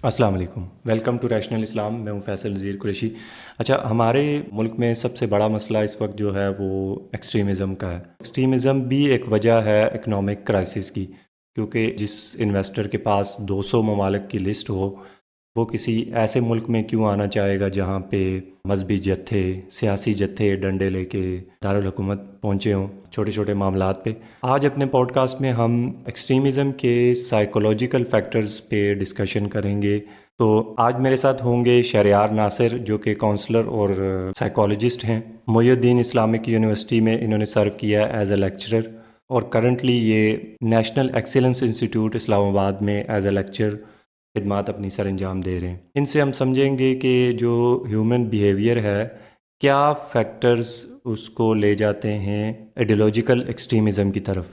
अस्सलाम वालेकुम, welcome to rational इस्लाम। मैं हूं फैसल नज़ीर कुरैशी। अच्छा, हमारे मुल्क में सबसे बड़ा मसला इस वक्त जो है वो एक्सट्रीमिज़म का है। एक्सट्रीमिज़म भी एक वजह है इकनॉमिक क्राइसिस की, क्योंकि जिस इन्वेस्टर के पास 200 ममालिक की लिस्ट हो, वो किसी ऐसे मुल्क में क्यों आना चाहेगा जहाँ पे मजहबी जत्थे, सियासी जत्थे डंडे लेके दारुल हुकूमत पहुँचे हों छोटे छोटे मामलात पे। आज अपने पॉडकास्ट में हम एक्सट्रीमिज़म के साइकोलॉजिकल फैक्टर्स पे डिस्कशन करेंगे। तो आज मेरे साथ होंगे शहरयार नासिर, जो कि काउंसलर और साइकोलॉजिस्ट हैं। मोइनुद्दीन इस्लामिक यूनिवर्सिटी में इन्होंने सर्व किया एज ए लेक्चरर, और करंटली ये नेशनल एक्सीलेंस इंस्टीट्यूट इस्लामाबाद में एज ए लेक्चर खिदमात अपनी सर अंजाम दे रहे हैं। इनसे हम समझेंगे कि जो ह्यूमन बिहेवियर है, क्या फैक्टर्स उसको ले जाते हैं आइडियोलॉजिकल एक्सट्रीमिज़म की तरफ।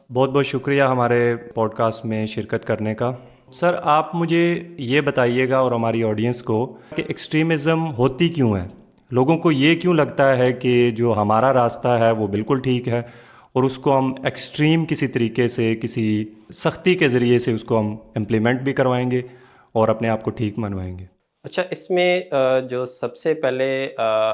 बहुत बहुत शुक्रिया हमारे पॉडकास्ट में शिरकत करने का। सर, आप मुझे ये बताइएगा और हमारी ऑडियंस को कि एक्सट्रीमिज़म होती क्यों है। लोगों को ये क्यों लगता है कि जो हमारा रास्ता है वो बिल्कुल ठीक है, और उसको हम एक्सट्रीम किसी तरीके से, किसी सख्ती के ज़रिए से उसको हम इम्प्लीमेंट भी करवाएंगे और अपने आप को ठीक मनवाएंगे। अच्छा, इसमें जो सबसे पहले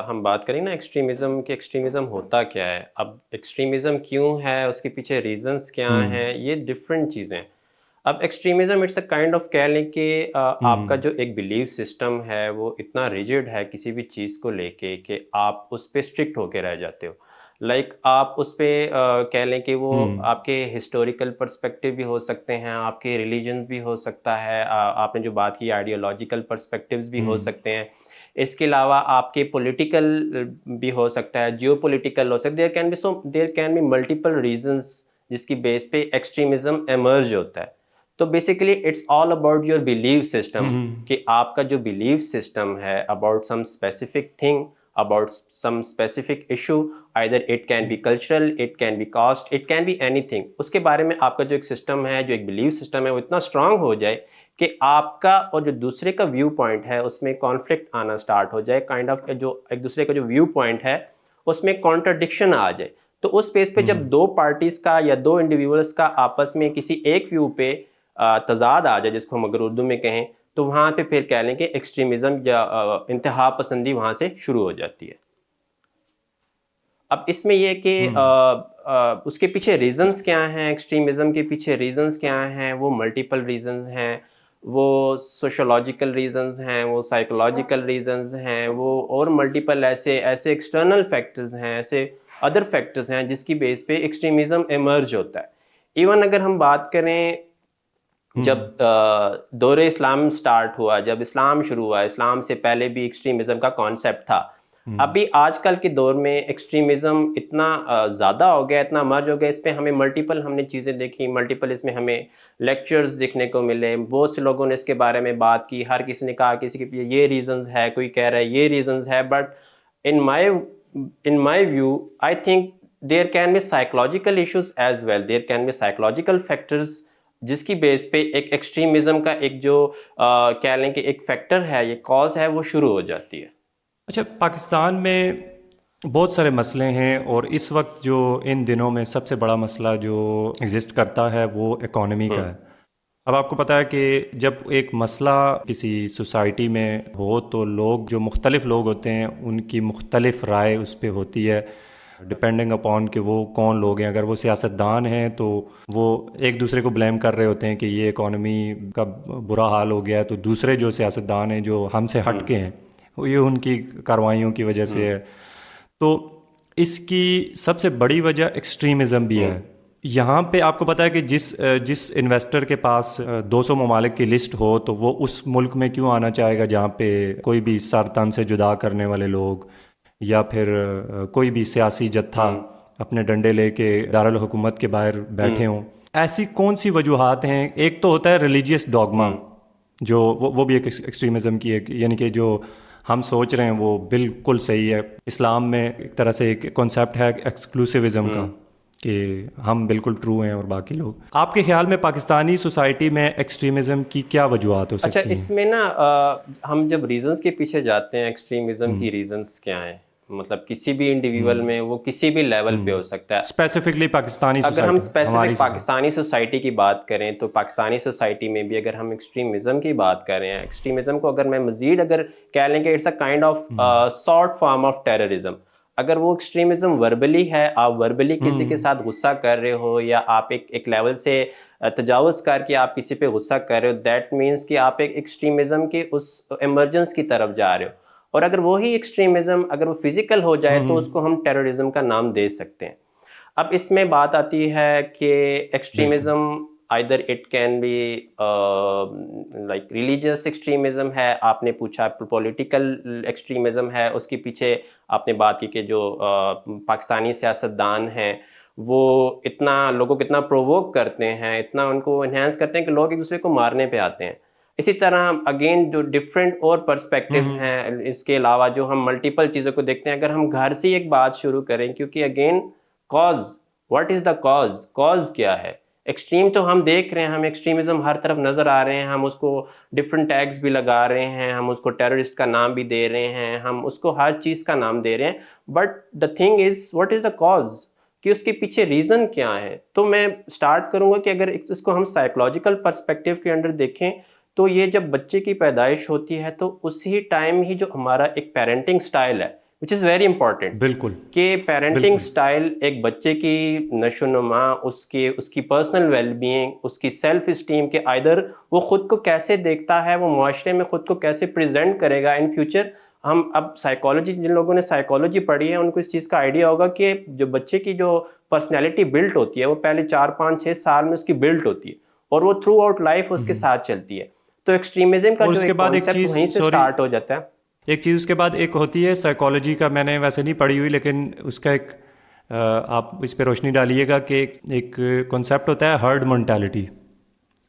हम बात करें ना एक्सट्रीमिज़म कि एक्सट्रीमिज़म होता क्या है। अब एक्सट्रीमिज़म क्यों है, उसके पीछे रीजंस क्या हैं, ये डिफरेंट चीज़ें हैं। अब extremism it's a kind of कह लें कि आपका जो एक बिलीफ सिस्टम है वो इतना रिजिड है किसी भी चीज़ को लेके कि आप उस पे स्ट्रिक्ट होके रह जाते हो। आप उस पे कह लें कि वो आपके हिस्टोरिकल पर्सपेक्टिव भी हो सकते हैं, आपके रिलीजन भी हो सकता है, आपने जो बात की आइडियोलॉजिकल पर्सपेक्टिव्स भी हो सकते हैं। इसके अलावा आपके पॉलिटिकल भी हो सकता है, जियोपॉलिटिकल हो सकता है। There can be multiple reasons जिसकी बेस पे एक्सट्रीमिज्म एमर्ज होता है। तो basically it's all about your believe system कि आपका जो बिलीव सिस्टम है about some specific thing, about some specific issue, either it can be cultural, it can be caste, it can be anything. उसके बारे में आपका जो एक सिस्टम है, जो एक बिलीव सिस्टम है, वो इतना स्ट्रांग हो जाए कि आपका और जो दूसरे का व्यू पॉइंट है उसमें कॉन्फ्लिक्ट आना स्टार्ट हो जाए। काइंड ऑफ जो एक दूसरे का जो व्यू पॉइंट है उसमें कॉन्ट्रडिक्शन आ जाए। तो उस स्पेस पे जब दो पार्टीज का या दो इंडिविजुअल्स का आपस में किसी एक व्यू पे तजाद आ जाए, जिसको हम अगर उर्दू में कहें, तो वहां पे फिर कह लें कि एक्सट्रीमिज्म या इंतहा पसंदी वहां से शुरू हो जाती है। अब इसमें यह कि उसके पीछे रीजंस क्या हैं, एक्सट्रीमिज्म के पीछे रीजंस क्या हैं, वो मल्टीपल रीजंस हैं, वो सोशोलॉजिकल रीजंस हैं, वो साइकोलॉजिकल रीजंस हैं, वो और मल्टीपल ऐसे ऐसे एक्सटर्नल फैक्टर्स हैं, ऐसे अदर फैक्टर्स हैं जिसकी बेस पे एक्सट्रीमिज्म एमर्ज होता है। इवन अगर हम बात करें, जब दौरे इस्लाम स्टार्ट हुआ, जब इस्लाम शुरू हुआ, इस्लाम से पहले भी एक्सट्रीमिज्म का कॉन्सेप्ट था। अभी आजकल के दौर में एक्सट्रीमिज्म इतना ज़्यादा हो गया, इतना मर्ज हो गया, इस पे हमें मल्टीपल हमने चीज़ें देखी, मल्टीपल इसमें हमें लेक्चर्स देखने को मिले, बहुत से लोगों ने इसके बारे में बात की, हर किसी ने कहा किसी के ये रीजंस है, कोई कह रहा है ये रीजंस है। But in my view I think there can be psychological issues as well, there can be psychological factors जिसकी बेस पे एक एक्सट्रीमिज्म का एक जो कह लें कि एक फैक्टर है, ये कॉज है, वो शुरू हो जाती है। अच्छा, पाकिस्तान में बहुत सारे मसले हैं, और इस वक्त जो इन दिनों में सबसे बड़ा मसला जो एग्जिस्ट करता है वो इकॉनमी का है। अब आपको पता है कि जब एक मसला किसी सोसाइटी में हो तो लोग, जो मुख्तलिफ लोग होते हैं, उनकी मुख्तलिफ राय उस पर होती है, डिपेंडिंग अपॉन कि वो कौन लोग हैं। अगर वो सियासतदान हैं तो वो एक दूसरे को ब्लेम कर रहे होते हैं कि ये इकॉनमी का बुरा हाल हो गया है, तो दूसरे जो सियासतदान हैं जो हमसे हट के हैं, ये उनकी कार्रवाइयों की वजह से है। तो इसकी सबसे बड़ी वजह एक्सट्रीमिज़म भी है। यहाँ पे आपको पता है कि जिस इन्वेस्टर के पास 200 ममालिक की लिस्ट हो, तो वो उस मुल्क में क्यों आना चाहेगा जहाँ पे कोई भी सर तन से जुदा करने वाले लोग, या फिर कोई भी सियासी जत्था अपने डंडे लेके दारुल हुकूमत के बाहर बैठे हों। ऐसी कौन सी वजूहात हैं। एक तो होता है रिलीजियस डॉगमा, जो वो भी एक एक्सट्रीमिज़म की है, यानी कि जो हम सोच रहे हैं वो बिल्कुल सही है। इस्लाम में एक तरह से एक कॉन्सेप्ट है एक्सक्लूसिविज़म का, कि हम बिल्कुल ट्रू हैं और बाकी लोग। आपके ख्याल में पाकिस्तानी सोसाइटी में एक्सट्रीमिज़म की क्या वजूहात हो सकती हैं? इसमें ना हम जब रीजंस के पीछे जाते हैं, एक्सट्रीमिज्म की रीजंस क्या हैं, मतलब किसी भी इंडिविजुअल में, वो किसी भी लेवल पे हो सकता है। स्पेसिफिकली पाकिस्तानी अगर हम सोसाइटी, हमारी स्पेसिफिक पाकिस्तानी सोसाइटी की बात करें तो पाकिस्तानी सोसाइटी में भी अगर हम एक्सट्रीमिज़म की बात करें, एक्सट्रीमिज़म को अगर मैं मज़ीद अगर कह लें कि it's a kind of short form of terrorism. अगर वो एक्सट्रीमिज़म वर्बली है, आप वर्बली किसी के साथ गुस्सा कर रहे हो, या आप एक लेवल से तजावुज़ करके आप किसी पे गुस्सा कर रहे हो, दैट मीन्स कि आप एक एक्सट्रीमिज़म के उस एमरजेंस की तरफ जा रहे हो। और अगर वही एक्सट्रीमिज़म अगर वो फिजिकल हो जाए तो उसको हम टेररिज्म का नाम दे सकते हैं। अब इसमें बात आती है कि बिल्कुल। Extremism either it can be like religious extremism है, आपने पूछा पॉलिटिकल एक्सट्रीमिज्म है, उसके पीछे आपने बात की कि जो पाकिस्तानी सियासतदान हैं वो इतना लोगों को इतना प्रोवोक करते हैं, इतना उनको इन्हेंस करते हैं कि लोग एक दूसरे को मारने पे आते हैं। इसी तरह अगेन जो डिफरेंट और पर्सपेक्टिव हैं, इसके अलावा जो हम मल्टीपल चीज़ों को देखते हैं, अगर हम घर से एक बात शुरू करें, क्योंकि again cause, what is the cause, cause क्या है। एक्सट्रीम तो हम देख रहे हैं, हम एक्सट्रीमिज्म हर तरफ नजर आ रहे हैं, हम उसको डिफरेंट टैग्स भी लगा रहे हैं, हम उसको टेररिस्ट का नाम भी दे रहे हैं, हम उसको हर चीज का नाम दे रहे हैं, but the thing is what is the cause, कि उसके पीछे रीजन क्या है। तो मैं स्टार्ट करूंगा कि अगर इसको हम साइकोलॉजिकल पर्सपेक्टिव के अंडर देखें, तो ये जब बच्चे की पैदाइश होती है तो उसी टाइम ही जो हमारा एक पेरेंटिंग स्टाइल है, विच इज़ वेरी इंपॉर्टेंट, बिल्कुल। कि पेरेंटिंग बिल्कुल। स्टाइल एक बच्चे की नशोनुमा, उसकी पर्सनल वेलबींग, उसकी सेल्फ इस्टीम के आइदर वो खुद को कैसे देखता है, वो माशरे में खुद को कैसे प्रेजेंट करेगा इन फ्यूचर। हम अब साइकोलॉजी, जिन लोगों ने साइकोलॉजी पढ़ी है उनको इस चीज़ का आइडिया होगा कि जो बच्चे की जो पर्सनैलिटी बिल्ट होती है वो पहले 4 5 6 साल में उसकी बिल्ट होती है, और वो थ्रू आउट लाइफ उसके साथ चलती है। तो एक्सट्रीमिज्म का और जो उसके एक बाद एक कॉन्सेप्ट चीज़, वहीं से सॉरी, स्टार्ट हो जाता है। एक चीज़ उसके बाद एक होती है साइकोलॉजी का, मैंने वैसे नहीं पढ़ी हुई, लेकिन उसका एक आप इस पे रोशनी डालिएगा कि एक कॉन्सेप्ट होता है herd mentality.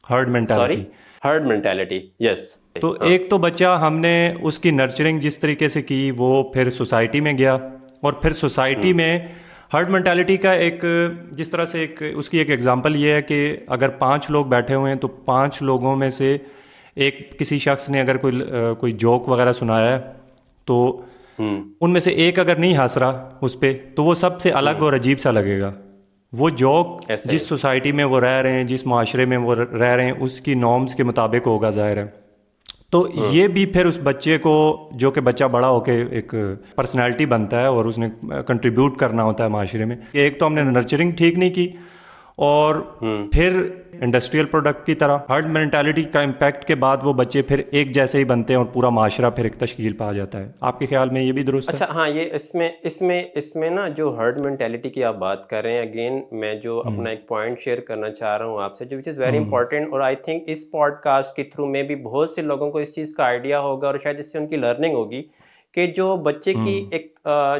Heard sorry, mentality. Herd mentality, yes. तो एक तो बच्चा, हमने उसकी नर्चरिंग जिस तरीके से की, वो फिर सोसाइटी में गया, और फिर सोसाइटी में हर्ड मेंटालिटी का एक, जिस तरह से एक उसकी एक एग्जांपल ये है कि अगर 5 लोग बैठे हुए हैं तो 5 लोगों में से एक किसी शख्स ने अगर कोई जोक वगैरह सुनाया है, तो उनमें से एक अगर नहीं हंस रहा उस पे, तो वो सबसे अलग और अजीब सा लगेगा। वो जोक ऐसे ही। जिस सोसाइटी में वो रह रहे हैं, जिस माशरे में वो रह रहे हैं, उसकी नॉर्म्स के मुताबिक होगा, ज़ाहिर है। तो ये भी फिर उस बच्चे को, जो कि बच्चा बड़ा होके एक पर्सनैलिटी बनता है और उसने कंट्रीब्यूट करना होता है माशरे में, एक तो हमने नर्चरिंग ठीक नहीं की, और फिर इंडस्ट्रियल प्रोडक्ट की तरह हर्ड मेंटालिटी का इम्पैक्ट के बाद वो बच्चे फिर एक जैसे ही बनते हैं और पूरा माशरा फिर एक तश्कील पा जाता है। आपके ख्याल में ये भी दुरुस्त है? अच्छा, हाँ, ये इसमें ना जो हर्ड मेंटेलिटी की आप बात कर रहे हैं, अगेन मैं जो अपना एक पॉइंट शेयर करना चाह रहा हूँ आपसे, जो विच इज़ वेरी इंपॉर्टेंट, और आई थिंक इस पॉडकास्ट के थ्रू में भी बहुत से लोगों को इस चीज़ का आइडिया होगा और शायद इससे उनकी लर्निंग होगी, कि जो बच्चे की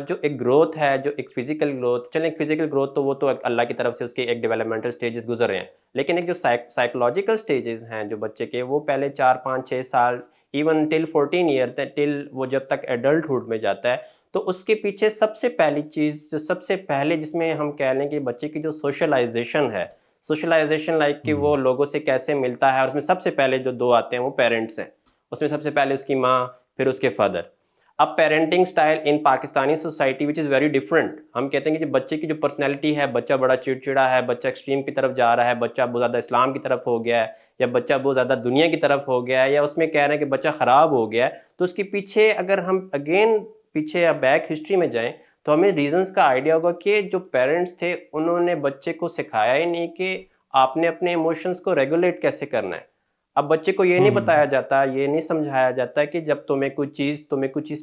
जो एक ग्रोथ है, जो एक फिजिकल ग्रोथ, चलें एक फिजिकल ग्रोथ तो वो तो अल्लाह की तरफ से उसके एक डेवलपमेंटल स्टेजेस गुजर रहे हैं, लेकिन एक जो साइकोलॉजिकल स्टेजेस हैं जो बच्चे के, वो पहले 4 5 6 साल, इवन टिल 14 ईयर, टिल वो जब तक एडल्टहुड में जाता है, तो उसके पीछे सबसे पहली चीज़, जो सबसे पहले जिसमें हम कह लें कि बच्चे की जो सोशलाइजेशन है, सोशलाइजेशन लाइक कि वो लोगों से कैसे मिलता है, और उसमें सबसे पहले जो दो आते हैं वो पेरेंट्स हैं। उसमें सबसे पहले उसकी माँ, फिर उसके फादर। अब parenting style in Pakistani society which is very different. हम कहते हैं कि जो बच्चे की जो पर्सनैलिटी है, बच्चा बड़ा चिड़चिड़ा है, बच्चा एक्सट्रीम की तरफ जा रहा है, बच्चा बहुत ज़्यादा इस्लाम की तरफ हो गया है, या बच्चा बहुत ज़्यादा दुनिया की तरफ हो गया है, या उसमें कह रहे हैं कि बच्चा ख़राब हो गया है, तो उसके पीछे अगर हम अगेन पीछे या बैक हिस्ट्री में जाएं तो हमें रीजंस का आइडिया होगा कि जो पेरेंट्स थे उन्होंने बच्चे को सिखाया ही नहीं कि आपने अपने इमोशंस को रेगुलेट कैसे करना है। अब बच्चे को ये नहीं बताया जाता, ये नहीं समझाया जाता कि जब तुम्हें कोई चीज़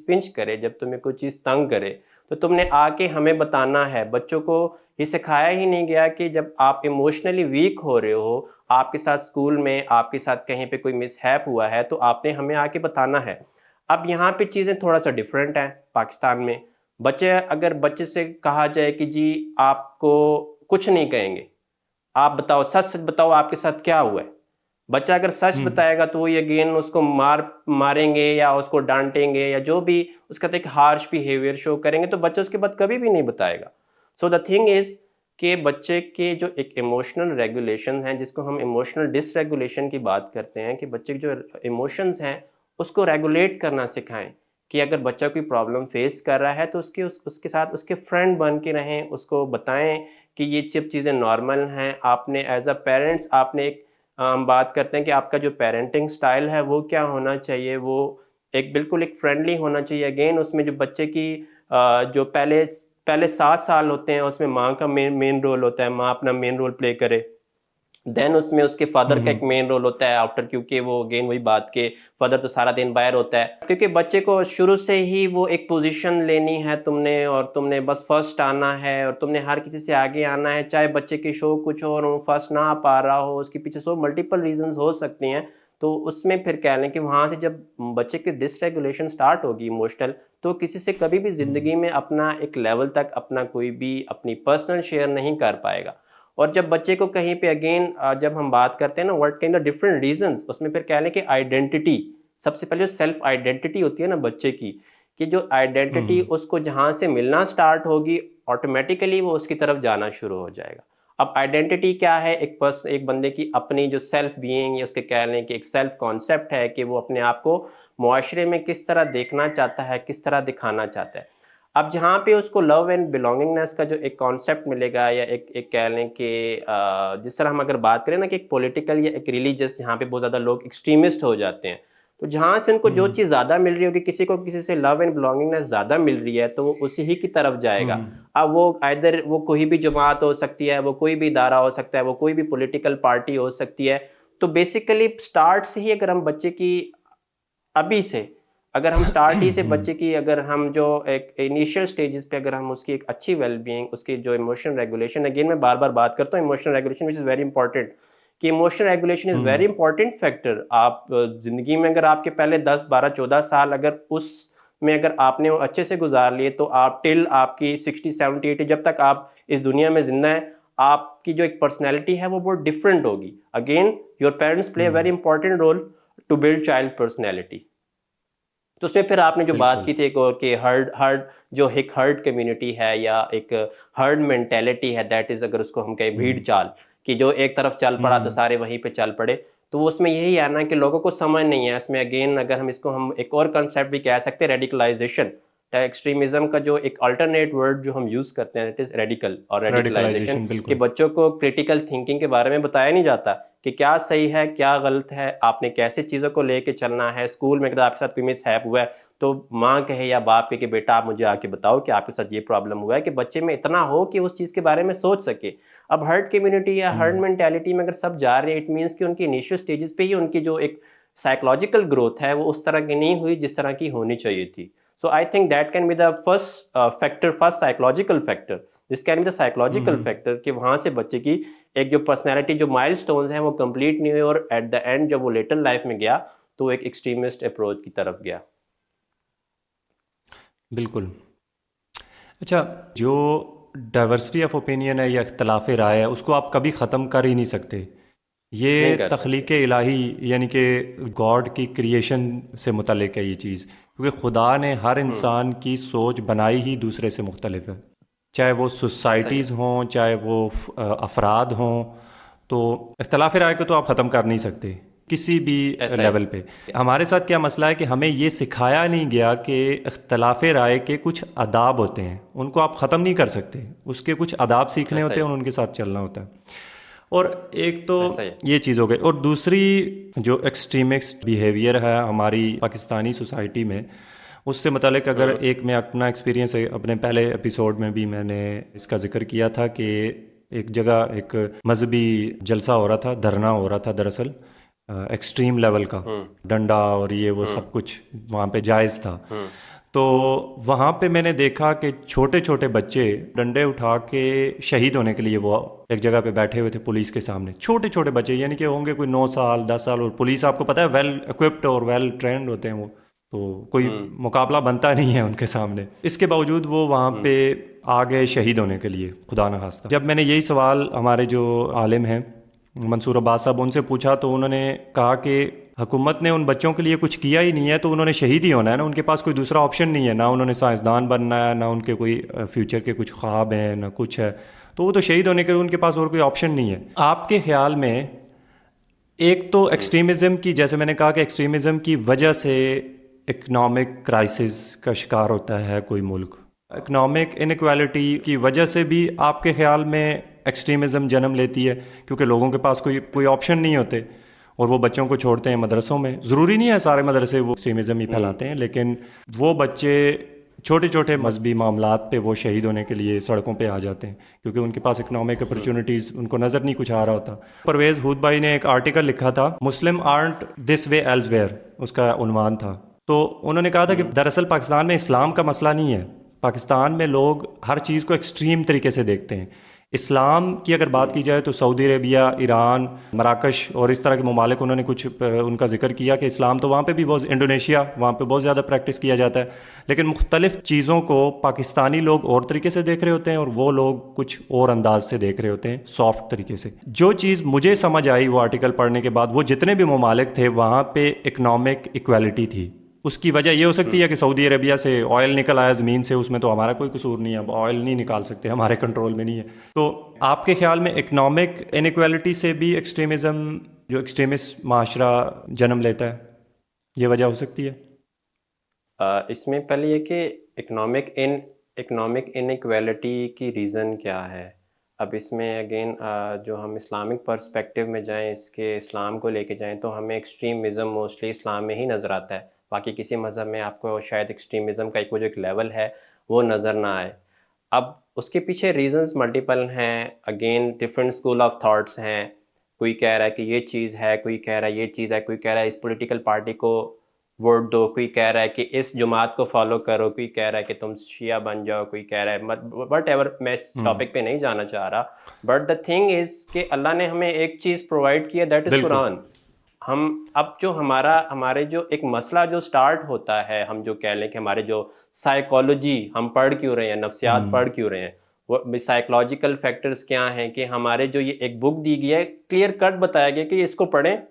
पिंच करे, जब तुम्हें कोई चीज़ तंग करे, तो तुमने आके हमें बताना है। बच्चों को ये सिखाया ही नहीं गया कि जब आप इमोशनली वीक हो रहे हो, आपके साथ स्कूल में, आपके साथ कहीं पे कोई मिसहैप हुआ है, तो आपने हमें आके बताना है। अब यहाँ पे चीज़ें थोड़ा सा डिफरेंट हैं पाकिस्तान में। अगर बच्चे से कहा जाए कि जी आपको कुछ नहीं कहेंगे, आप बताओ, सच सच बताओ आपके साथ क्या हुआ है। बच्चा अगर सच बताएगा तो वो अगेन उसको मारेंगे या उसको डांटेंगे या जो भी उसका एक हार्श बिहेवियर शो करेंगे, तो बच्चा उसके बाद कभी भी नहीं बताएगा। सो द थिंग इज कि बच्चे के जो एक इमोशनल रेगुलेशन है, जिसको हम इमोशनल डिसरेगुलेशन की बात करते हैं, कि बच्चे के जो इमोशंस हैं उसको रेगुलेट करना सिखाएं, कि अगर बच्चा कोई प्रॉब्लम फेस कर रहा है तो उसके साथ उसके फ्रेंड बन के रहें, उसको बताएं कि ये सब चीज़ें नॉर्मल हैं। आपने एज अ पेरेंट्स आपने एक हम बात करते हैं कि आपका जो पेरेंटिंग स्टाइल है वो क्या होना चाहिए, वो एक बिल्कुल एक फ्रेंडली होना चाहिए। अगेन उसमें जो बच्चे की जो पहले पहले 7 साल होते हैं उसमें माँ का मेन मेन रोल होता है, माँ अपना मेन रोल प्ले करे। देन उसमें उसके फादर का एक मेन रोल होता है आफ्टर, क्योंकि वो अगेन वही बात के फादर तो सारा दिन बाहर होता है, क्योंकि बच्चे को शुरू से ही वो एक पोजीशन लेनी है तुमने, और तुमने बस फर्स्ट आना है और तुमने हर किसी से आगे आना है। चाहे बच्चे के शो कुछ और हो, फर्स्ट ना आ पा रहा हो, उसके पीछे सो मल्टीपल रीजंस हो सकती हैं। तो उसमें फिर कह लें कि वहां से जब बच्चे की डिसरेगुलेशन स्टार्ट होगी इमोशनल, तो किसी से कभी भी जिंदगी में अपना एक लेवल तक अपना कोई भी अपनी पर्सनल शेयर नहीं कर पाएगा। और जब बच्चे को कहीं पे अगेन जब हम बात करते हैं ना what can the different reasons, उसमें फिर कह लें कि आइडेंटिटी, सबसे पहले जो सेल्फ आइडेंटिटी होती है ना बच्चे की, कि जो आइडेंटिटी उसको जहां से मिलना स्टार्ट होगी ऑटोमेटिकली वो उसकी तरफ जाना शुरू हो जाएगा। अब आइडेंटिटी क्या है, एक बंदे की अपनी जो सेल्फ बीइंग या उसके कह लें कि एक सेल्फ कॉन्सेप्ट है कि वो अपने आप को मुआशरे में किस तरह देखना चाहता है, किस तरह दिखाना चाहता है। अब जहाँ पे उसको लव एंड बिलोंगिंगनेस का जो एक कॉन्सेप्ट मिलेगा, या एक कह लें कि जिस तरह हम अगर बात करें ना कि एक पॉलिटिकल या एक रिलीजियस, जहाँ पे बहुत ज़्यादा लोग एक्सट्रीमिस्ट हो जाते हैं, तो जहाँ से उनको जो चीज़ ज़्यादा मिल रही होगी, किसी को किसी से लव एंड बिलोंगिंगनेस ज़्यादा मिल रही है तो वो उसी ही की तरफ जाएगा। अब वो आइदर वो कोई भी जमात हो सकती है, वो कोई भी इदारा हो सकता है, वो कोई भी पॉलिटिकल पार्टी हो सकती है। तो बेसिकली स्टार्ट से ही अगर हम बच्चे की अभी से अगर हम स्टार्ट ही से बच्चे की अगर हम जो एक इनिशियल स्टेजेस पे अगर हम उसकी एक अच्छी वेलबींग, उसकी जो इमोशन रेगुलेशन, अगेन मैं बार बार बात करता हूँ emotion regulation which is very important, कि emotion regulation is very important factor. आप ज़िंदगी में अगर आपके पहले 10 12 14 साल अगर उस में अगर आपने वो अच्छे से गुजार लिए, तो आप टिल आपकी 60 70 80 जब तक आप इस दुनिया में जिंदा है, आपकी जो एक पर्सनैलिटी है वो बहुत डिफरेंट होगी। Again your parents play very important role to build child personality. तो उसमें फिर आपने जो बात बिल्कुल। की थी एक और कि हर्ड हर्ड जो एक हर्ड कम्युनिटी है या एक हर्ड मेंटेलिटी है, दैट इज अगर उसको हम कहें भीड़ चाल, कि जो एक तरफ चल पड़ा तो सारे वहीं पे चल पड़े। तो वो उसमें यही है ना कि लोगों को समझ नहीं है इसमें। अगेन अगर हम इसको हम एक और कंसेप्ट भी कह सकते हैं, रेडिकलाइजेशन। एक्सट्रीमिज्म का जो एक अल्टरनेट वर्ड जो हम यूज करते हैं इट इज रेडिकल और रेडिकलाइजेशन, रेडिकलाइजेशन, कि बिल्कुल। बच्चों को क्रिटिकल थिंकिंग के बारे में बताया नहीं जाता कि क्या सही है क्या गलत है, आपने कैसे चीज़ों को लेके चलना है। स्कूल में अगर आपके साथ कोई मिसहैप हुआ है तो माँ कहे या बाप कहे कि बेटा आप मुझे आके बताओ कि आपके साथ ये प्रॉब्लम हुआ है, कि बच्चे में इतना हो कि उस चीज़ के बारे में सोच सके। अब हर्ड कम्युनिटी या हर्ड मेंटेलिटी में अगर सब जा रहे हैं, इट मीन्स कि उनकी इनिशियल स्टेजेस पे ही उनकी जो एक साइकोलॉजिकल ग्रोथ है वो उस तरह की नहीं हुई जिस तरह की होनी चाहिए थी। So I think that can be the first factor, first psychological factor, this can be the psychological factor, कि वहां से बच्चे की एक जो पर्सनैलिटी जो माइलस्टोन्स हैं वो कंप्लीट नहीं हुए, और एट द एंड जब वो लेटर लाइफ में गया तो एक एक्सट्रीमिस्ट अप्रोच की तरफ गया। बिल्कुल। अच्छा, जो डाइवर्सिटी ऑफ ओपिनियन है या इख्तलाफ राय है उसको आप कभी ख़त्म कर ही नहीं सकते। ये नहीं कर सकते। तख्लीक इलाही यानी कि गॉड की क्रिएशन से मुतल्लिक है ये चीज़, क्योंकि खुदा ने हर इंसान की सोच बनाई ही दूसरे से मुख्तलिफ है, चाहे वो सही है। सोसाइटीज़ हों चाहे वो अफराद हों। तो इख्तलाफ राय को तो आप ख़त्म कर नहीं सकते किसी भी ऐसा ही। लेवल पे। हमारे साथ क्या मसला है कि हमें ये सिखाया नहीं गया कि इख्तलाफ राय के कुछ आदाब होते हैं, उनको आप ख़त्म नहीं कर सकते, उसके कुछ आदाब सीखने ऐसा होते हैं ही। और उनके साथ चलना होता है। और एक तो ऐसा ही। ये चीज़ हो गई, और दूसरी जो एक्सट्रीमिस्ट बिहेवियर है हमारी पाकिस्तानी सोसाइटी में, उससे मतलब अगर एक मैं अपना एक्सपीरियंस है, अपने पहले एपिसोड में भी मैंने इसका जिक्र किया था कि एक जगह एक मजहबी जलसा हो रहा था, धरना हो रहा था दरअसल एक्सट्रीम लेवल का, डंडा और ये वो सब कुछ वहाँ पे जायज़ था। तो वहाँ पे मैंने देखा कि छोटे छोटे बच्चे डंडे उठा के शहीद होने के लिए वो एक जगह पे बैठे हुए थे पुलिस के सामने। छोटे छोटे बच्चे यानी कि होंगे कोई 9 साल 10 साल, और पुलिस आपको पता है वेल इक्विप्ड और वेल ट्रेंड होते हैं वो, तो कोई मुकाबला बनता नहीं है उनके सामने। इसके बावजूद वो वहाँ पे आ गए शहीद होने के लिए, खुदा न खास्ता। जब मैंने यही सवाल हमारे जो आलिम हैं मंसूर अब्बास साहब उनसे पूछा तो उन्होंने कहा कि हुकूमत ने उन बच्चों के लिए कुछ किया ही नहीं है, तो उन्होंने शहीद ही होना है ना, उनके पास कोई दूसरा ऑप्शन नहीं है, ना उन्होंने साइंसदान बनना है, ना उनके कोई फ्यूचर के कुछ ख्वाब हैं, ना कुछ है, तो वो तो शहीद होने के लिए उनके पास और कोई ऑप्शन नहीं है। आपके ख्याल में एक तो एक्सट्रीमिज़म की, जैसे मैंने कहा कि एक्सट्रीमिज़म की वजह से इकोनॉमिक क्राइसिस का शिकार होता है कोई मुल्क, इकोनॉमिक इनइक्वालिटी की वजह से भी आपके ख्याल में एक्सट्रीमिज़म जन्म लेती है, क्योंकि लोगों के पास कोई कोई ऑप्शन नहीं होते और वो बच्चों को छोड़ते हैं मदरसों में। ज़रूरी नहीं है सारे मदरसे वो एक्सट्रीमिज़म ही फैलाते हैं, लेकिन वो बच्चे छोटे छोटे मजहबी मामलात पे वो शहीद होने के लिए सड़कों पे आ जाते हैं, क्योंकि उनके पास इकोनॉमिक अपॉर्चुनिटीज़ उनको नज़र नहीं कुछ आ रहा होता। परवेज़ हूद भाई ने एक आर्टिकल लिखा था, मुस्लिम आर्ट दिस वे एल्सवेयर, उसका उन्वान था। तो उन्होंने कहा था कि दरअसल पाकिस्तान में इस्लाम का मसला नहीं है, पाकिस्तान में लोग हर चीज़ को एक्सट्रीम तरीके से देखते हैं। इस्लाम की अगर बात की जाए तो सऊदी अरेबिया, ईरान, मराकश और इस तरह के ममालिक, उन्होंने कुछ उनका जिक्र किया कि इस्लाम तो वहाँ पे भी बहुत, इंडोनेशिया, वहाँ पे बहुत ज़्यादा प्रैक्टिस किया जाता है, लेकिन मुख्तलिफ़ चीज़ों को पाकिस्तानी लोग और तरीके से देख रहे होते हैं और वो लोग कुछ और अंदाज से देख रहे होते हैं, सॉफ्ट तरीके से। जो चीज़ मुझे समझ आई वो आर्टिकल पढ़ने के बाद, वो जितने भी ममालिक थे वहाँ पे इकनॉमिक इक्वालिटी थी। उसकी वजह ये हो सकती है कि सऊदी अरेबिया से ऑयल निकल आया ज़मीन से, उसमें तो हमारा कोई कसूर नहीं है, अब ऑयल नहीं निकाल सकते, हमारे कंट्रोल में नहीं है। तो आपके ख्याल में इकनॉमिक इनइक्वालिटी से भी एक्सट्रीमिज़म, जो एक्सट्रीमिस्ट माशरा जन्म लेता है, ये वजह हो सकती है? इसमें पहले ये कि इकोनॉमिक इनइक्वालिटी की रीज़न क्या है। अब इसमें अगेन जो हम इस्लामिक पर्सपेक्टिव में जाएं, इसके इस्लाम को लेके जाएं, तो हमें एक्सट्रीमिज़म मोस्टली इस्लाम में ही नज़र आता है। बाकी किसी मज़हब में आपको शायद एक्सट्रीमिज़म का एक वो जो एक लेवल है वो नज़र ना आए। अब उसके पीछे रीजंस मल्टीपल हैं, again different school of thoughts हैं। कोई कह रहा है कि ये चीज़ है, कोई कह रहा है ये चीज़ है, कोई कह रहा है इस पॉलिटिकल पार्टी को वोट दो, कोई कह रहा है कि इस जमात को फॉलो करो, कोई कह रहा है कि तुम शिया बन जाओ, कोई कह रहा है वट एवर। मैं इस टॉपिक पे नहीं जाना चाह रहा, बट द थिंग इज़ कि अल्लाह ने हमें एक चीज़ प्रोवाइड किया, दैट इज़ बिल्कुल। कुरान। हम अब जो हमारे जो एक मसला जो स्टार्ट होता है, हम जो कह लें कि हमारे जो साइकोलॉजी हम पढ़ क्यों रहे हैं, नफ्सियात पढ़ क्यों रहे हैं, वो साइकोलॉजिकल फैक्टर्स क्या हैं, कि हमारे जो ये एक बुक दी गई है, क्लियर कट बताया गया कि इसको पढ़ें,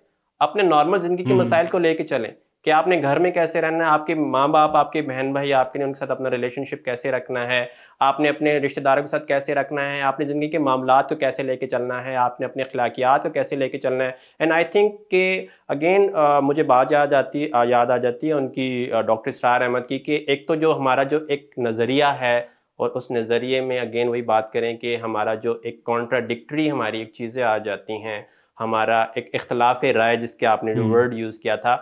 अपने नॉर्मल ज़िंदगी के मसाइल को लेके चलें, कि आपने घर में कैसे रहना है, आपके माँ बाप, आपके बहन भाई, आपने उनके साथ अपना रिलेशनशिप कैसे रखना है, आपने अपने रिश्तेदारों के साथ कैसे रखना है, आपने ज़िंदगी के मामलात को कैसे लेके चलना है, आपने अपने अखलाकियात को कैसे लेके चलना है। एंड आई थिंक कि अगेन मुझे बात याद आ जाती है उनकी, डॉक्टर इसरार अहमद की, कि एक तो जो हमारा जो एक नज़रिया है, और उस नज़रिए में अगेन वही बात करें कि हमारा जो एक कॉन्ट्राडिक्टरी हमारी एक चीज़ें आ जाती हैं, हमारा एक इख्तलाफ राय, जिसके आपने जो वर्ड यूज़ किया था,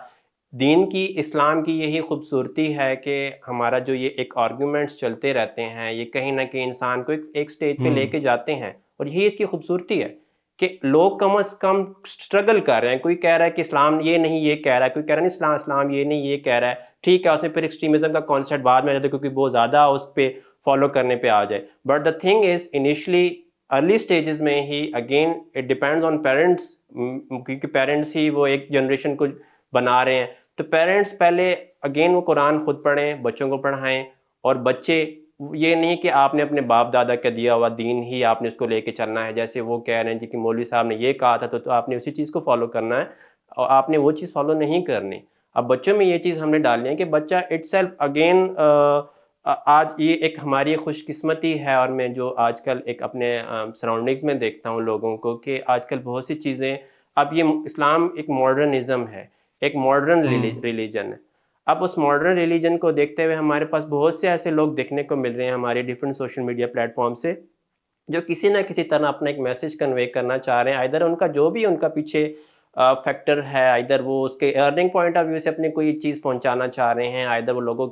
दीन की, इस्लाम की यही खूबसूरती है कि हमारा जो ये एक आर्गूमेंट्स चलते रहते हैं, ये कहीं ना कहीं इंसान को एक स्टेज पे लेके जाते हैं, और यही इसकी खूबसूरती है कि लोग कम से कम स्ट्रगल कर रहे हैं। कोई कह रहा है कि इस्लाम ये नहीं, ये कह रहा है, कोई कह रहा है नहीं इस्लाम इस्लाम ये नहीं, ये कह रहा है, ठीक है। उसमें फिर एक्सट्रीमिज्म का कॉन्सेप्ट बाद में आ जाता है, क्योंकि बहुत ज़्यादा उस पर फॉलो करने पे आ जाए। But the thing is, initially early stages में ही again it depends on parents, क्योंकि पेरेंट्स ही वो एक जनरेशन को बना रहे हैं। तो पेरेंट्स पहले अगेन वो कुरान खुद पढ़ें, बच्चों को पढ़ाएं, और बच्चे, ये नहीं कि आपने अपने बाप दादा का दिया हुआ दीन ही आपने उसको लेके चलना है, जैसे वो कह रहे हैं जी कि मौलवी साहब ने ये कहा था तो आपने उसी चीज़ को फॉलो करना है, और आपने वो चीज़ फॉलो नहीं करनी। अब बच्चों में ये चीज़ हमने डालनी है कि बच्चा इटसेल्फ अगेन, आज ये एक हमारी खुशकिस्मती है, और मैं जो आजकल एक अपने सराउंडिंग्स में देखता हूँ लोगों को, कि आजकल बहुत सी चीज़ें, अब ये इस्लाम एक मॉडर्निज्म है, एक मॉडर्न रिलीजन है। अब उस मॉडर्न रिलीजन को देखते हुए हमारे पास बहुत से ऐसे लोग देखने को मिल रहे हैं हमारे डिफरेंट सोशल मीडिया प्लेटफॉर्म से, जो किसी ना किसी तरह अपना एक मैसेज कन्वे करना चाह रहे हैं। आइदर उनका जो भी उनका पीछे फैक्टर है, आइदर वो उसके अर्निंग पॉइंट ऑफ व्यू से अपनी कोई चीज़ पहुंचाना चाह रहे हैं, आइदर वो लोगों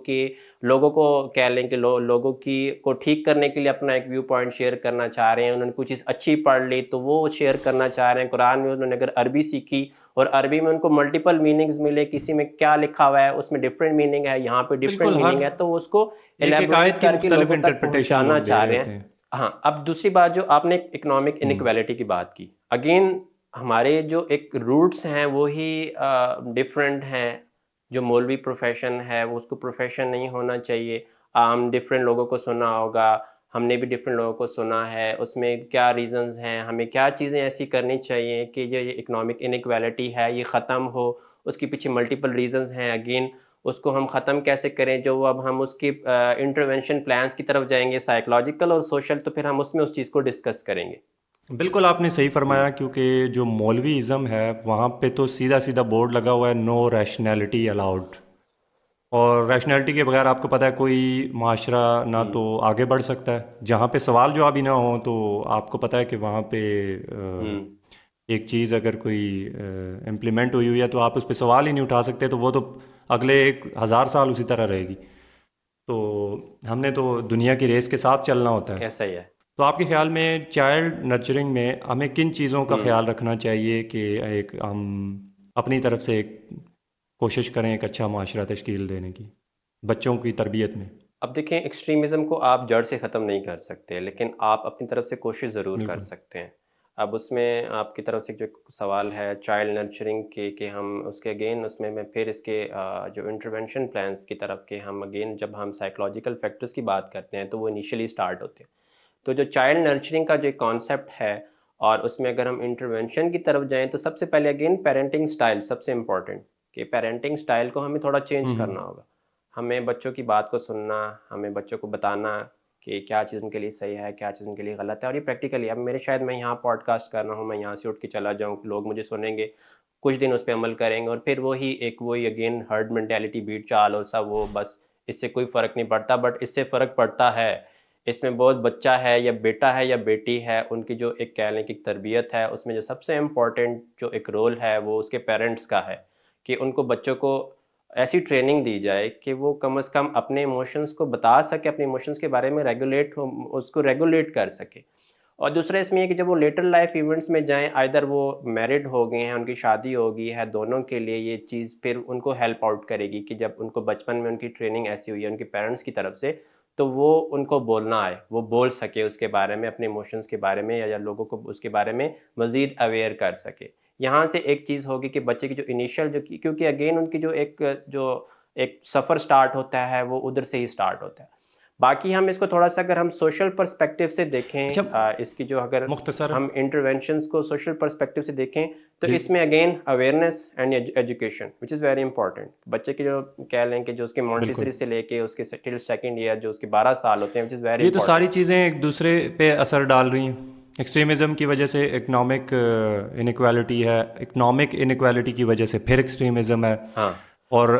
को कह लें कि लोगों की को ठीक करने के लिए अपना एक व्यू पॉइंट शेयर करना चाह रहे हैं। उन्होंने कुछ चीज़ अच्छी पढ़ ली तो वो शेयर करना चाह रहे हैं। कुरान में उन्होंने अगर अरबी सीखी और अरबी में उनको मल्टीपल मीनिंग्स मिले, किसी में क्या लिखा हुआ है उसमें डिफरेंट मीनिंग है, यहाँ पे डिफरेंट मीनिंग है, तो उसको एलैबोरेट करके लोगों तक पहुँचाना चाह रहे हैं। हाँ, अब दूसरी बात, जो आपने इकोनॉमिक इनइक्वालिटी की बात की, अगेन हमारे जो एक रूट्स हैं वो ही डिफरेंट हैं। जो मौलवी प्रोफेशन है वो उसको प्रोफेशन नहीं होना चाहिए। हम डिफरेंट लोगों को सुना होगा, हमने भी डिफरेंट लोगों को सुना है, उसमें क्या रीजंस हैं, हमें क्या चीज़ें ऐसी करनी चाहिए कि जो ये इकोनॉमिक इनइक्वालिटी है ये ख़त्म हो। उसके पीछे मल्टीपल रीजंस हैं, अगेन उसको हम ख़त्म कैसे करें, जो अब हम उसकी इंटरवेंशन प्लान्स की तरफ जाएंगे, साइकोलॉजिकल और सोशल, तो फिर हम उसमें उस चीज़ को डिस्कस करेंगे। बिल्कुल आपने सही फरमाया, क्योंकि जो मौलवीज़म है वहाँ पे तो सीधा सीधा बोर्ड लगा हुआ है, नो रैशनैलिटी अलाउड। और रैशनैलिटी के बगैर आपको पता है कोई माशरा ना तो आगे बढ़ सकता है, जहाँ पे सवाल जवाब ही ना हो तो आपको पता है कि वहाँ पे हम्म। एक चीज़ अगर कोई इम्प्लीमेंट हुई हुई है तो आप उस पर सवाल ही नहीं उठा सकते, तो वो तो अगले 1,000 साल उसी तरह रहेगी। तो हमने तो दुनिया की रेस के साथ चलना होता है। ऐसा ही है। तो आपके ख्याल में चाइल्ड नर्चरिंग में हमें किन चीज़ों का हम्म। ख्याल रखना चाहिए कि एक हम अपनी तरफ से एक कोशिश करें एक अच्छा माशरा तश्कील देने की बच्चों की तरबियत में? अब देखें, एक्सट्रीमिज़म को आप जड़ से ख़त्म नहीं कर सकते, लेकिन आप अपनी तरफ से कोशिश ज़रूर कर बिल्कुल। सकते हैं। अब उसमें आपकी तरफ से जो सवाल है चाइल्ड नर्चरिंग के, कि हम उसके अगेन उसमें मैं फिर इसके जो इंटरवेंशन प्लान्स की तरफ के हम अगेन जब हम साइकोलॉजिकल फैक्टर्स की बात करते हैं तो वो इनिशियली स्टार्ट होते हैं। तो जो चाइल्ड नर्चरिंग का जो कॉन्सेप्ट है और उसमें अगर हम इंटरवेंशन की तरफ जाएँ तो सबसे पहले अगेन पेरेंटिंग स्टाइल सबसे इम्पॉर्टेंट, कि पेरेंटिंग स्टाइल को हमें थोड़ा चेंज करना होगा। हमें बच्चों की बात को सुनना, हमें बच्चों को बताना कि क्या चीज़ उनके लिए सही है, क्या चीज़ उनके लिए गलत है। और ये प्रैक्टिकली अब मेरे शायद मैं यहाँ पॉडकास्ट कर रहा हूँ, मैं यहाँ से उठ के चला जाऊँ, लोग मुझे सुनेंगे, कुछ दिन उस पे अमल करेंगे और फिर वही अगेन हर्ड मेंटालिटी, भीड़ चाल और सब, वो बस इससे कोई फ़र्क नहीं पड़ता। बट इससे फ़र्क पड़ता है, इसमें बहुत बच्चा है या बेटा है या बेटी है, उनकी जो एक कह लें कि तरबियत है, उसमें जो सबसे इम्पोर्टेंट जो एक रोल है वो उसके पेरेंट्स का है, कि उनको बच्चों को ऐसी ट्रेनिंग दी जाए कि वो कम से कम अपने इमोशंस को बता सके, अपने इमोशंस के बारे में उसको रेगुलेट कर सके। और दूसरा इसमें है कि जब वो लेटर लाइफ इवेंट्स में जाएं, आइदर वो मैरिड हो गए हैं, उनकी शादी हो गई है, दोनों के लिए ये चीज़ फिर उनको हेल्प आउट करेगी कि जब उनको बचपन में उनकी ट्रेनिंग ऐसी हुई है उनके पेरेंट्स की तरफ से, तो वो उनको बोलना आए, वो बोल सके उसके बारे में, अपने इमोशंस के बारे में, या लोगों को उसके बारे में मज़ीद अवेयर कर सके। यहाँ से एक चीज़ होगी कि बच्चे की जो इनिशियल जो, क्योंकि अगेन उनकी जो एक सफ़र स्टार्ट होता है वो उधर से ही स्टार्ट होता है। बाकी हम इसको थोड़ा-सा अगर हम सोशल पर्सपेक्टिव से देखें, अच्छा, इसकी जो अगर मुख्तसर हम इंटरवेंशंस को सोशल पर्सपेक्टिव से देखें, तो जी। इसमें again awareness and education which is very important. बच्चे की जो कह लें कि जो उसके बिल्कुल, मॉन्टेसरी से लेके उसके टिल सेकंड ईयर जो उसके 12 साल होते हैं, व्हिच इज़ वेरी ये तो सारी इंपॉर्टेंट। चीज़ें एक दूसरे पे असर डाल रही हैं। एक्सट्रीमिज़म की वजह से इकनॉमिक इनक्वालिटी है, इकनॉमिक इनक्वालिटी की वजह से फिर एक्सट्रीमिज़म है, हाँ, और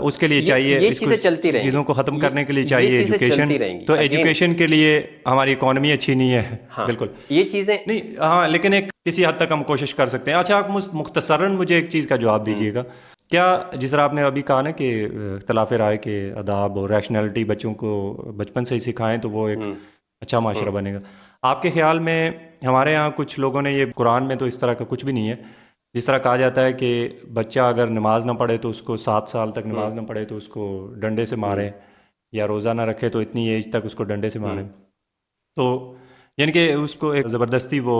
उसके लिए चाहिए ये इसको चीज़ें चलती रहेंगी। चीज़ों को ख़त्म करने के लिए ये चाहिए चीज़ें एजुकेशन। चलती रहेंगी। तो अगेन एजुकेशन के लिए हमारी इकॉनमी अच्छी नहीं है। हाँ, बिल्कुल। ये चीज़ें नहीं, हाँ, लेकिन एक किसी हद तक हम कोशिश कर सकते हैं। अच्छा, आप मुख्तसरन मुझे एक चीज़ का जवाब दीजिएगा। क्या जिस तरह आपने अभी कहा ना कि इख्तिलाफ़ राय के आदाब और रैशनैलिटी बच्चों को बचपन से ही सिखाएं तो वो एक हुँ, अच्छा माशरा हुँ, बनेगा। आपके ख्याल में हमारे यहाँ कुछ लोगों ने ये, कुरान में तो इस तरह का कुछ भी नहीं है, जिस तरह कहा जाता है कि बच्चा अगर नमाज ना पढ़े तो उसको 7 साल तक हुँ, नमाज ना पढ़े तो उसको डंडे से हुँ, मारें, या रोज़ा ना रखे तो इतनी एज तक उसको डंडे से हुँ, मारें। तो यानी कि उसको एक ज़बरदस्ती वो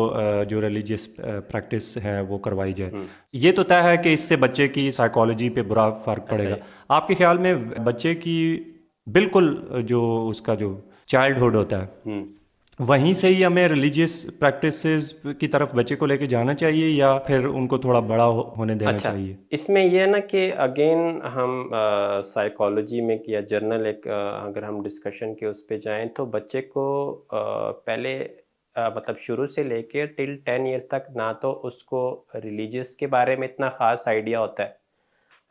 जो रिलीजियस प्रैक्टिस है वो करवाई जाए। हुँ, ये तो तय है कि इससे बच्चे की साइकोलॉजी पे बुरा फ़र्क ऐसा पड़ेगा। ही। आपके ख्याल में बच्चे की बिल्कुल जो उसका जो चाइल्डहुड होता है हुँ। वहीं से ही हमें रिलीजियस प्रैक्टिसेस की तरफ बच्चे को लेके जाना चाहिए, या फिर उनको थोड़ा बड़ा होने देना अच्छा, चाहिए? इसमें ये है ना कि अगेन हम साइकोलॉजी में या जर्नल एक अगर हम डिस्कशन के उस पे जाएँ तो बच्चे को पहले मतलब शुरू से लेके टिल 10 इयर्स तक ना तो उसको रिलीजियस के बारे में इतना ख़ास आइडिया होता है,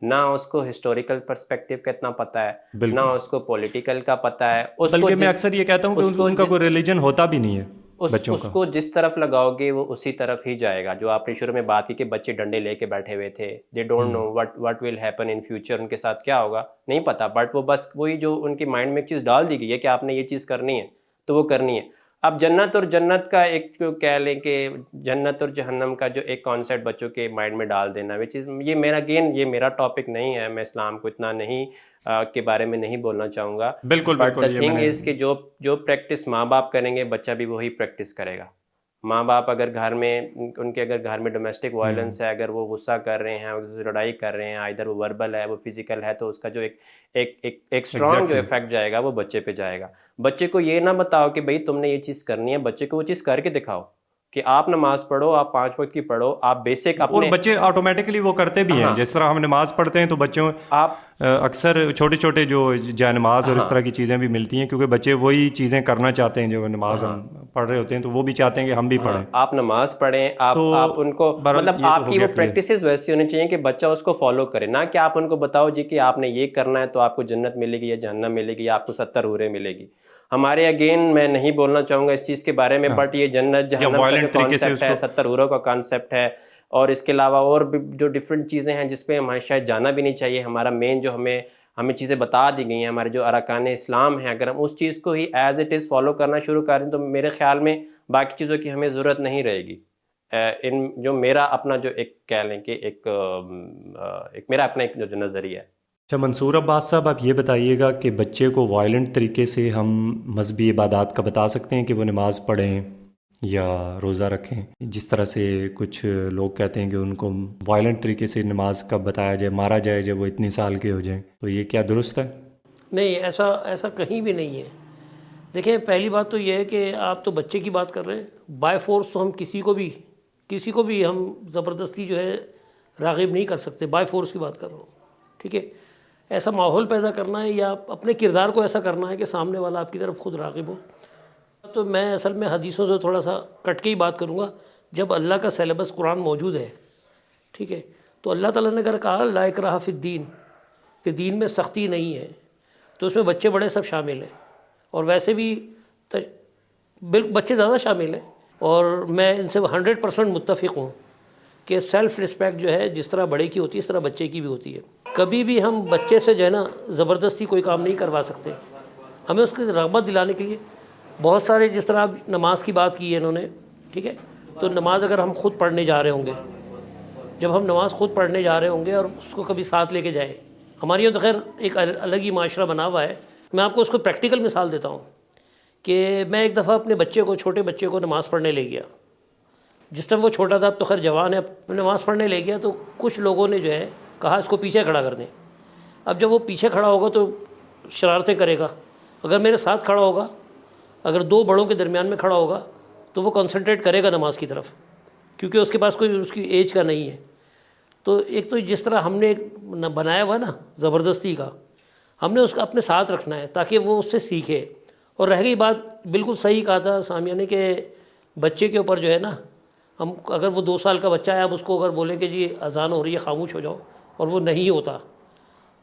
ना उसको हिस्टोरिकल पर्सपेक्टिव का इतना पता है, ना बिल्कुल। उसको पॉलिटिकल का पता है। बल्कि मैं अक्सर ये कहता हूँ कि उसको उनका जिस कोई रिलीजन होता भी नहीं है बच्चों का। उसको जिस तरफ लगाओगे वो उसी तरफ ही जाएगा। जो आपने शुरू में बात की कि बच्चे डंडे लेके बैठे हुए थे, they don't know what will happen in future, उनके साथ क्या होगा नहीं पता, बट वो बस वही जो उनके माइंड में एक चीज़ डाल दी गई है कि आपने ये चीज़ करनी है तो वो करनी है। अब जन्नत और जन्नत का एक जो कह लें कि जन्नत और जहन्नम का जो एक कॉन्सेप्ट बच्चों के माइंड में डाल देना, विच इज़ ये मेरा टॉपिक नहीं है, मैं इस्लाम को इतना नहीं के बारे में नहीं बोलना चाहूँगा। बिल्कुल, बट बिल्कुल, द ये थिंग मैंने इज़ कि जो जो प्रैक्टिस माँ बाप करेंगे बच्चा भी वही प्रैक्टिस करेगा। माँ बाप अगर घर में उनके अगर घर में डोमेस्टिक वायलेंस है, अगर वो गुस्सा कर रहे हैं, उससे लड़ाई कर रहे हैं, आइदर वो वर्बल है, वो फिजिकल है, तो उसका जो एक स्ट्रॉन्ग जो एग्ज़ैक्टली। इफेक्ट जाएगा वो बच्चे पे जाएगा। बच्चे को ये ना बताओ कि भाई तुमने ये चीज़ करनी है, बच्चे को वो चीज़ करके दिखाओ। कि आप नमाज पढ़ो, आप 5 वक्त की पढ़ो, आप बेसिक और अपने, बच्चे ऑटोमेटिकली वो करते भी हैं। हाँ जिस तरह हम नमाज पढ़ते हैं तो बच्चों आप, अक्सर छोटे छोटे जो जानमाज और इस तरह हाँ की चीज़ें भी मिलती हैं, क्योंकि बच्चे वही चीज़ें करना चाहते हैं जो नमाज हम हाँ पढ़ रहे होते हैं, तो वो भी चाहते हैं कि हम भी पढ़ें। हाँ, आप नमाज पढ़ें, तो आप उनको, बहरहाल मतलब ये तो हो आपकी वो गया क्लियर। प्रैक्टिसेस वैसी होनी चाहिए कि बच्चा उसको फॉलो करे, ना कि आप उनको बताओ जी कि आपने ये करना है तो आपको जन्नत मिलेगी या जहन्नम मिलेगी या आपको 70 हूरें मिलेगी। हमारे अगेन मैं नहीं बोलना चाहूँगा इस चीज़ के बारे में, हाँ, बट ये जन्नत या जहन्नम का जो वायलेंट तरीके से कॉन्सेप्ट है, उसको। 70 हूरों का कॉन्सेप्ट है, और इसके अलावा और भी जो डिफरेंट चीज़ें हैं जिस पे हमें शायद जाना भी नहीं चाहिए। हमारा मेन जो हमें हमें चीज़ें बता दी गई हैं, हमारे जो अरकान इस्लाम हैं, अगर हम उस चीज़ को ही एज इट इज़ फॉलो करना शुरू करें तो मेरे ख्याल में बाकी चीज़ों की हमें ज़रूरत नहीं रहेगी। इन जो मेरा अपना जो एक कह लें कि एक मेरा अपना एक जो नज़रिया है। अच्छा मंसूर अब्बास साहब, आप ये बताइएगा कि बच्चे को वायलेंट तरीके से हम मजहबी इबादत का बता सकते हैं कि वो नमाज पढ़ें या रोज़ा रखें? जिस तरह से कुछ लोग कहते हैं कि उनको वायलेंट तरीके से नमाज का बताया जाए, मारा जाए जब वो इतनी साल के हो जाएं, तो ये क्या दुरुस्त है? नहीं, ऐसा ऐसा कहीं भी नहीं है। देखिए, पहली बात तो ये है कि आप तो बच्चे की बात कर रहे हैं, बाय फोर्स तो हम किसी को भी हम ज़बरदस्ती जो है राग़िब नहीं कर सकते। बाय फोर्स की बात कर रहा हूँ, ठीक है। ऐसा माहौल पैदा करना है या अपने किरदार को ऐसा करना है कि सामने वाला आपकी तरफ खुद राग़िब हो। तो मैं असल में हदीसों से थोड़ा सा कट के ही बात करूँगा। जब अल्लाह का सिलेबस कुरान मौजूद है, ठीक है, तो अल्लाह ताला ने अगर कहा ला इकराहा फिद्दीन, कि दीन में सख्ती नहीं है, तो उसमें बच्चे बड़े सब शामिल हैं। और वैसे भी बिल्कुल बच्चे ज़्यादा शामिल हैं। और मैं इनसे 100% मुत्तफ़िक़ हूँ कि सेल्फ़ रिस्पेक्ट जो है जिस तरह बड़े की होती है इस तरह बच्चे की भी होती है। कभी भी हम बच्चे से जो है ना ज़बरदस्ती कोई काम नहीं करवा सकते। हमें उसकी रग़बत दिलाने के लिए बहुत सारे, जिस तरह आप नमाज की बात की है इन्होंने, ठीक है, तो नमाज अगर हम खुद पढ़ने जा रहे होंगे, जब हम नमाज़ खुद पढ़ने जा रहे होंगे और उसको कभी साथ लेके जाएँ, हमारे यहाँ तो खैर एक अलग ही माशरा बना हुआ है। मैं आपको उसको प्रैक्टिकल मिसाल देता हूँ कि मैं एक दफ़ा अपने बच्चे को, छोटे बच्चे को नमाज़ पढ़ने ले गया। जिस टाइम वो छोटा था, अब तो खैर जवान है, नमाज़ पढ़ने ले गया तो कुछ लोगों ने जो है कहा इसको पीछे खड़ा कर दें। अब जब वो पीछे खड़ा होगा तो शरारतें करेगा। अगर मेरे साथ खड़ा होगा, अगर दो बड़ों के दरमियान में खड़ा होगा, तो वो कंसंट्रेट करेगा नमाज की तरफ, क्योंकि उसके पास कोई उसकी एज का नहीं है। तो एक तो जिस तरह हमने बनाया हुआ ना ज़बरदस्ती का, हमने उसका अपने साथ रखना है ताकि वो उससे सीखे। और रह गई बात, बिल्कुल सही कहा था सामिया ने कि बच्चे के ऊपर जो है ना, हम अगर वो 2 साल का बच्चा है, आप उसको अगर बोलें कि जी अजान हो रही है खामोश हो जाओ, और वो नहीं होता,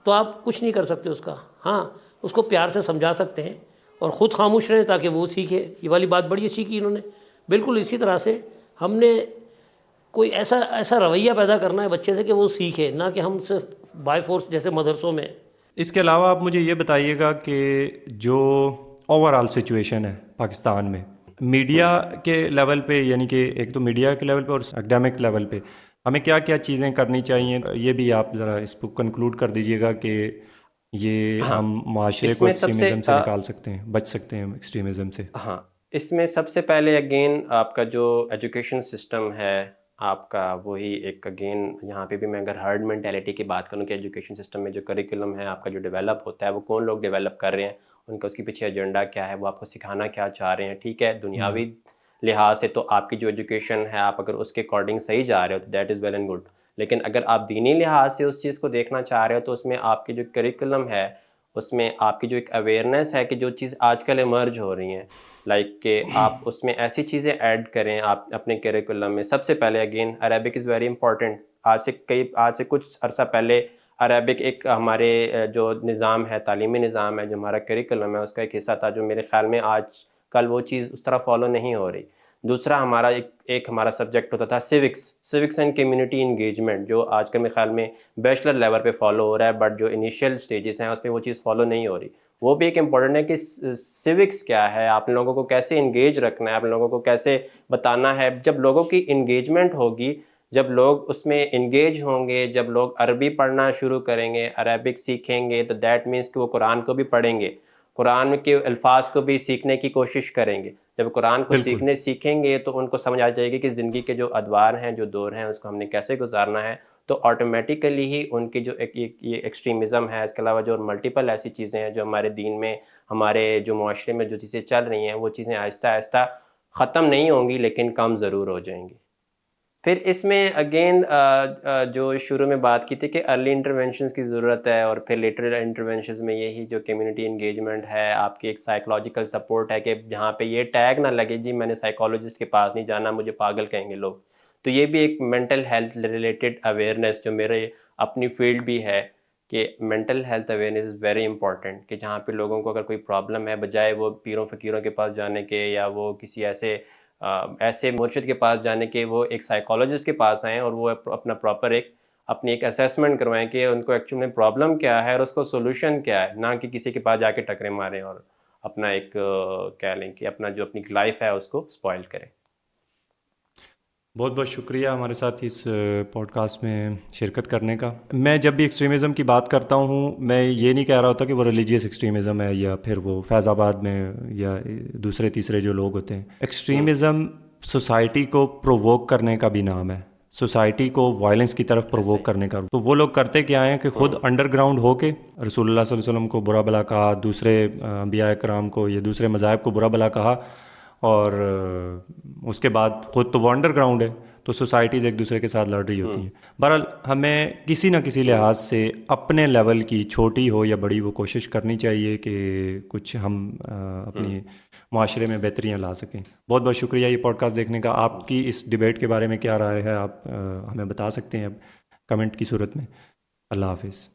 तो आप कुछ नहीं कर सकते उसका। हाँ, उसको प्यार से समझा सकते हैं और ख़ुद खामोश रहें ताकि वो सीखे। ये वाली बात बड़ी अच्छी की इन्होंने। बिल्कुल इसी तरह से हमने कोई ऐसा रवैया पैदा करना है बच्चे से कि वो सीखे, ना कि हम सिर्फ बाय फोर्स जैसे मदरसों में। इसके अलावा आप मुझे ये बताइएगा कि जो ओवरऑल सिचुएशन है पाकिस्तान में मीडिया के लेवल पे, यानी कि एक तो मीडिया के लेवल पे और एकेडमिक लेवल पे, हमें क्या क्या चीज़ें करनी चाहिए, ये भी आप ज़रा इसको कंक्लूड कर दीजिएगा कि ये हाँ, हम माशरे को इसमें सबसे एक्सट्रीमिज़म से निकाल सकते हैं, बच सकते हैं एक्सट्रीमिज़म से। हाँ, इसमें सबसे पहले अगेन आपका जो एजुकेशन सिस्टम है आपका, वही एक अगेन यहाँ पे भी मैं अगर हर्ड मेंटेलिटी की बात करूँ कि एजुकेशन सिस्टम में जो करिकुलम है आपका जो डेवलप होता है, वो कौन लोग डेवलप कर रहे हैं, उनका उसके पीछे एजेंडा क्या है, वो आपको सिखाना क्या चाह रहे हैं। ठीक है, दुनियावी लिहाज से तो आपकी जो एजुकेशन है, आप अगर उसके अकॉर्डिंग सही जा रहे हो तो that is well and good. लेकिन अगर आप दीनी लिहाज से उस चीज़ को देखना चाह रहे हो तो उसमें आपकी जो करिकुलम है, उसमें आपकी जो एक अवेयरनेस है कि जो चीज़ आजकल इमर्ज हो रही हैं, लाइक कि आप उसमें ऐसी चीज़ें ऐड करें आप अपने करिकुलम में। सबसे पहले again Arabic is very important. आज से कुछ अर्सा पहले अरेबिक एक हमारे जो निज़ाम है, तालीमी निज़ाम है, जो हमारा करिकुलम है, उसका एक हिस्सा था, जो मेरे ख़्याल में आज कल वो चीज़ उस तरह फॉलो नहीं हो रही। दूसरा हमारा एक हमारा सब्जेक्ट होता था सिविक्स एंड कम्युनिटी इंगेजमेंट, जो आज के मेरे ख्याल में बैचलर लेवल पे फॉलो हो रहा है, बट जो इनिशियल स्टेजेस हैं उसमें वो चीज़ फॉलो नहीं हो रही। वो भी एक इम्पॉर्टेंट है कि सिविक्स क्या है, आप लोगों को कैसे इंगेज रखना है, आप लोगों को कैसे बताना है। जब लोगों की इंगेजमेंट होगी, जब लोग उसमें इंगेज होंगे, जब लोग अरबी पढ़ना शुरू करेंगे, अरबिक सीखेंगे, तो दैट मीन्स कि वो कुरान को भी पढ़ेंगे, कुरान के अल्फाज को भी सीखने की कोशिश करेंगे। जब कुरान को सीखेंगे तो उनको समझ आ जाएगी कि ज़िंदगी के जो अदवार हैं, जो दौर हैं, उसको हमने कैसे गुजारना है। तो ऑटोमेटिकली ही उनकी जो ये एक्सट्रीमिज़म है, इसके अलावा जो मल्टीपल ऐसी चीज़ें हैं जो हमारे दीन में, हमारे जो माशरे में जो चीज़ें चल रही हैं, वो चीज़ें आहिस्ता आहिस्ता ख़त्म नहीं होंगी लेकिन कम ज़रूर हो जाएंगी। फिर इसमें अगेन जो शुरू में बात की थी कि अर्ली इंटरवेंशंस की ज़रूरत है, और फिर लेटर इंटरवेंशंस में यही जो कम्युनिटी इंगेजमेंट है, आपकी एक साइकोलॉजिकल सपोर्ट है कि जहाँ पे ये टैग ना लगे जी मैंने साइकोलॉजिस्ट के पास नहीं जाना, मुझे पागल कहेंगे लोग। तो ये भी एक मेंटल हेल्थ रिलेटेड अवेयरनेस जो मेरे अपनी फील्ड भी है कि mental health awareness is very important, कि जहाँ पे लोगों को अगर कोई प्रॉब्लम है, बजाय वो पीरों फ़कीरों के पास जाने के या वो किसी ऐसे मुर्शिद के पास जाने के, वो एक साइकोलॉजिस्ट के पास आएँ और वो अपना प्रॉपर अपनी एक असेसमेंट करवाएं कि उनको एक्चुअली में प्रॉब्लम क्या है और उसको सोल्यूशन क्या है, ना कि किसी के पास जाके टकरे मारें और अपना एक कह लें कि अपना जो अपनी लाइफ है उसको स्पॉइल करें। बहुत बहुत शुक्रिया हमारे साथ इस पॉडकास्ट में शिरकत करने का। मैं जब भी एक्सट्रीमिज़म की बात करता हूँ, मैं ये नहीं कह रहा होता कि वो रिलीजियस एक्सट्रीमिज़म है या फिर वो फैज़ाबाद में या दूसरे तीसरे जो लोग होते हैं। एक्सट्रीमिज़म सोसाइटी को प्रोवोक करने का भी नाम है, सोसाइटी को वायलेंस की तरफ प्रोवोक करने का। तो वो लोग करते क्या हैं कि खुद अंडरग्राउंड होके रसूलुल्लाह सल्लल्लाहु अलैहि वसल्लम को बुरा भला कहा, दूसरे अंबिया कराम को या दूसरे मज़ाहिब को बुरा भला कहा, और उसके बाद खुद तो वो अंडरग्राउंड है, तो सोसाइटीज़ एक दूसरे के साथ लड़ रही होती हैं। बहरहाल हमें किसी न किसी लिहाज से अपने लेवल की, छोटी हो या बड़ी, वो कोशिश करनी चाहिए कि कुछ हम अपनी माशरे में बेहतरियाँ ला सकें। बहुत बहुत शुक्रिया ये पॉडकास्ट देखने का। आपकी इस डिबेट के बारे में क्या राय है, आप हमें बता सकते हैं अब कमेंट की सूरत में। अल्लाह हाफिज़।